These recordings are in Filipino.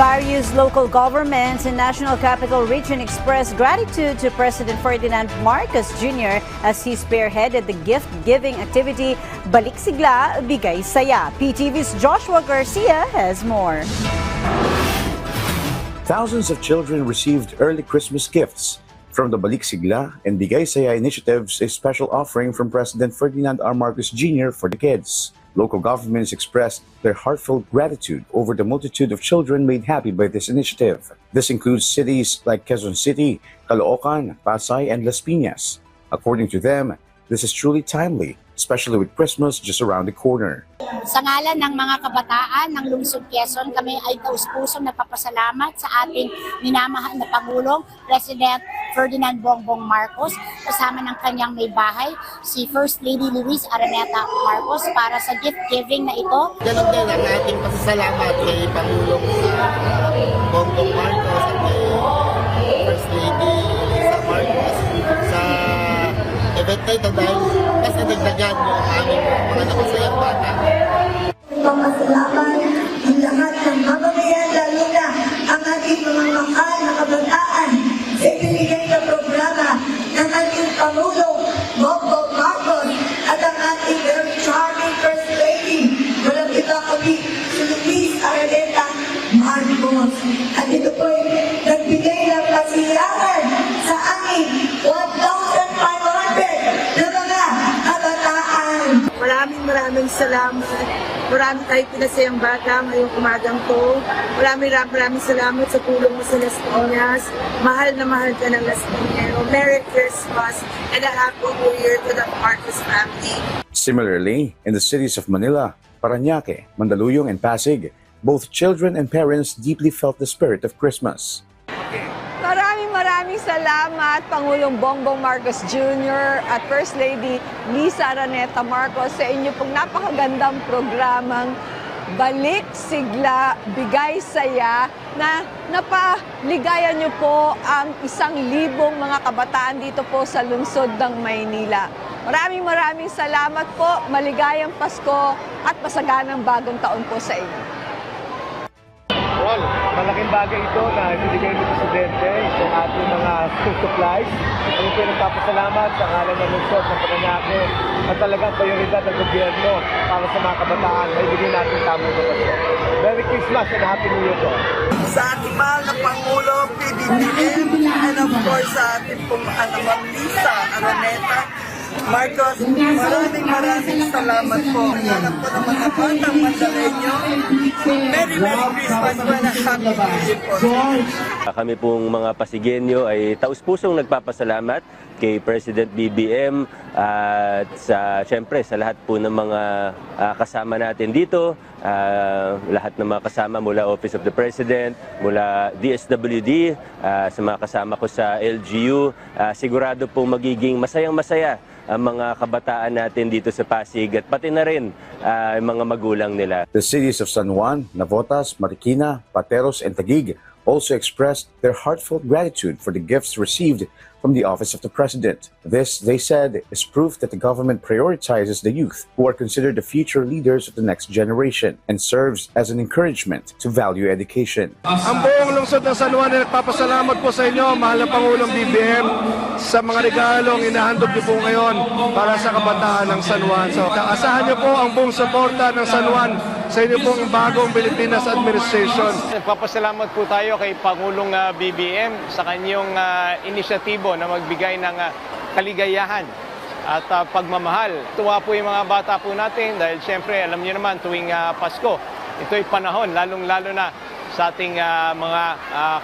Various local governments in National Capital Region expressed gratitude to President Ferdinand Marcos Jr. as he spearheaded the gift-giving activity Balik Sigla, Bigay Saya. PTV's Joshua Garcia has more. Thousands of children received early Christmas gifts from the Balik Sigla and Bigay Saya initiatives, a special offering from President Ferdinand R. Marcos Jr. for the kids. Local governments expressed their heartfelt gratitude over the multitude of children made happy by this initiative. This includes cities like Quezon City, Caloocan, Pasay, and Las Piñas. According to them, this is truly timely, especially with Christmas just around the corner. Sa ngalan ng mga kabataan ng Lungsod Quezon, kami ay taus-pusong nagpapasalamat sa ating minamahal na Pangulong, President Ferdinand Bongbong Marcos, kasama ng kanyang may bahay, si First Lady Luis Araneta Marcos, para sa gift-giving na ito. Ganun din ang ating pasasalamat kay Pangulong Bongbong Marcos at kay First Lady Luisa Marcos sa event na ito dahil mas nadagdagan mo ang aming mga napasayang bata. Papasalamat ang lahat ng mamamayan, lalo na ang ating mga mahal na kabataan sa ibinigay na programa ng ating Pangulong Bongbong Marcos at ang ating very charming First Lady, walang iba kundi si Luis Araneta Marcos. At ito po'y nagbigay ng kasiyahan sa aming 1,500 na mga kabataan. Maraming salamat. Marami tayo pinasayang bata ngayong umagang to. Maraming salamat sa tulong mo sa Las Piñas. Mahal na mahal ka ng Las Piñas. Merry Christmas and a Happy New Year to the Marcos family. Similarly, in the cities of Manila, Parañaque, Mandaluyong, and Pasig, both children and parents deeply felt the spirit of Christmas. Maraming salamat Pangulong Bongbong Marcos Jr. at First Lady Lisa Araneta Marcos sa inyo pong napakagandang programang Balik Sigla, Bigay Saya na napaligayan niyo po ang 1,000 mga kabataan dito po sa lungsod ng Maynila. Maraming salamat po, maligayang Pasko at masaganang bagong taon po sa inyo. Well, malaking bagay ito na ibigay ni Presidente itong ating mga school supplies. Kami po nagpapasalamat sa ngalan ng lungsod ng Parañaque at talagang prioridad ng gobyerno para sa mga kabataan na ibigay natin tamang edukasyon. Merry Christmas and Happy New Year po. Sa ating mahal na Pangulo, PBBM, and of course sa ating pong Ma'am Lisa Araneta Marcos, maraming salamat po. Alam po naman na batang Mandaleño. Merry Christmas and a Happy New Year po. Kami pong mga Pasigueño ay taus-pusong nagpapasalamat kay President BBM at syempre sa lahat po ng mga kasama natin dito, lahat ng mga kasama mula Office of the President, mula DSWD, sa mga kasama ko sa LGU, sigurado po magiging masayang-masaya ang mga kabataan natin dito sa Pasig at pati na rin ang mga magulang nila. The cities of San Juan, Navotas, Marikina, Pateros, and Taguig also expressed their heartfelt gratitude for the gifts received from the Office of the President. This, they said, is proof that the government prioritizes the youth, who are considered the future leaders of the next generation, and serves as an encouragement to value education. Ang buong lungsod ng San Juan ay nagpapasalamat po sa inyo, mahal na Pangulong BBM, sa mga regalong inahandog niyo po ngayon para sa kabataan ng San Juan. So, asahan niyo po ang buong suporta ng San Juan sa inyo pong bagong Pilipinas Administration. Nagpapasalamat po tayo kay Pangulong BBM sa kanyang inisyatibo na magbigay ng kaligayahan at pagmamahal. Tuwa po yung mga bata po natin dahil siyempre alam niyo naman tuwing Pasko, ito'y panahon lalong-lalo na sa ating mga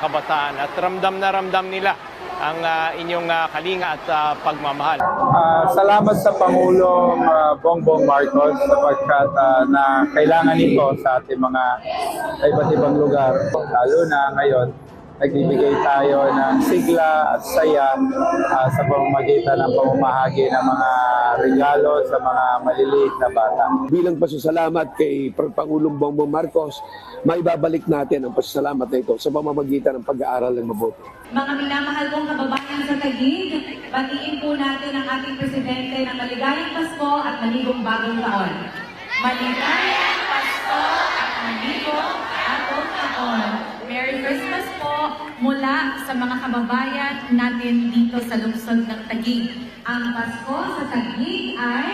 kabataan at ramdam na ramdam nila ang inyong kalinga at pagmamahal. Salamat sa Pangulong Bongbong Marcos sapagkat na kailangan ito sa ating mga iba't ibang lugar. Lalo na ngayon, nagbibigay tayo ng sigla at saya sa pamamagitan ng pamamahagi ng mga regalo sa mga maliliit na bata. Bilang pasasalamat kay Pangulong Bongbong Marcos, maibabalik natin ang pasasalamat na ito sa pamamagitan ng pag-aaral ng mabuti. Mga minamahal kong kababayan sa Taguig, batiin po natin ang ating Presidente ng maligayang Pasko at maligong bagong taon. Maligayang Pasko at maligong bagong taon. mula sa mga kababayan natin dito sa lungsod ng Taguig. Ang Pasko sa Taguig ay...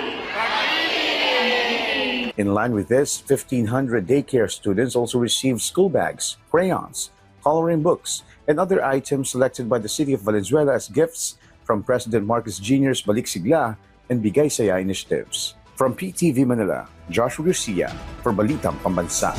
In line with this, 1,500 daycare students also received school bags, crayons, coloring books, and other items selected by the City of Valenzuela as gifts from President Marcos Jr.'s Balik Sigla and Bigay Saya initiatives. From PTV Manila, Joshua Garcia for Balitang Pambansa.